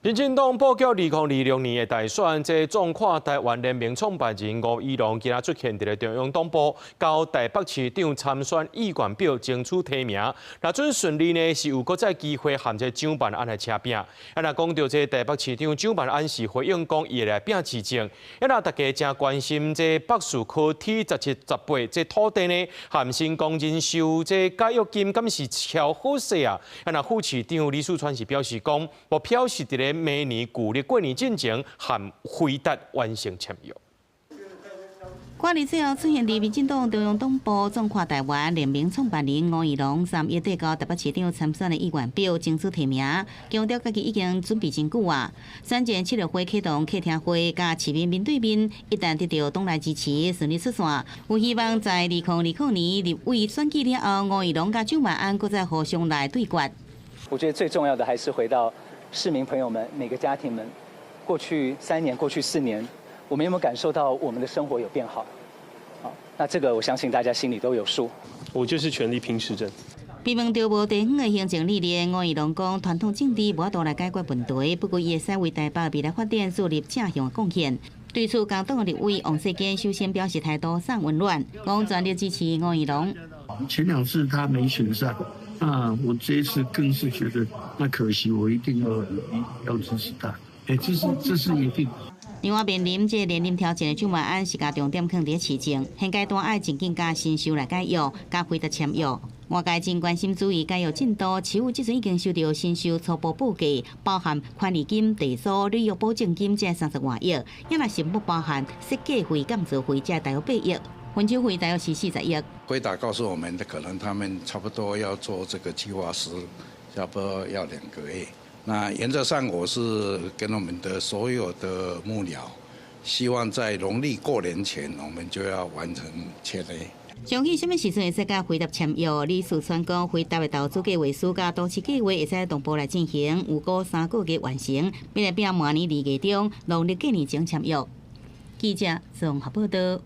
民进党报告2026年的大选，这壮跨台湾联盟创办人吴怡农今仔出现伫中央党部，交台北市长参选议员表争取提名。若准顺利呢，是有搁再机会含这蒋万安来车拼。若讲到这台北市长蒋万安是回应讲，伊会来拼市政。若大家真关心这北市科T 17、18这土地呢，含新工人收这解约金，敢是超好势啊？若副市长李树川是表示讲，目标是伫咧明年旧历过年进前，和回答完成签约。挂日之后出现伫民进党中央党部壮跨台湾联盟创办人吴怡农3月底到台北市长参选的议员表争取提名，强调家己已经准备真久啊。选前7月会启动客厅会，甲市民面对面，一旦得到党内支持，顺利出线，有希望在2020年立委选举了后，吴怡农甲蒋万安搁再互相来对决。我觉得最重要的还是回到市民朋友们、每个家庭们，过去3年、过去4年，我们有没有感受到我们的生活有变好？好，那这个我相信大家心里都有数。我就是全力拼市政。被问到无地方的行政历练，吴怡农讲传统政治无法度来解决问题，不过伊会使为台北未来发展树立正向的贡献。对此，共党立委王世坚首先表示态度尚温暖，讲全力支持吴怡农。前2次他没选上。我这一次更是觉得，那可惜，我一定要支持他。这是一定。另外，面临这连任挑战的蒋万安是甲重点放伫市政，现阶段爱尽紧加新修来解约，加回答签约。外界真关心注意解约进度，市府即阵已经收到新修初步报价，包含宽利金、地租、旅游保证金这30多亿，也若是不包含设计费、建造费这大约8亿。分手费大约是40亿。回答告诉我们的，可能他们差不多要做这个计划时，差不多要2个月。那原则上，我是跟我们的所有的幕僚，希望在农历过年前，我们就要完成签约。详细什么时阵会使甲回答签约？李树川讲，回答的投资计划书甲都市计划会使同步来进行，有过3个月完成，并来明年2月中农历过年前签约。记者综合报道。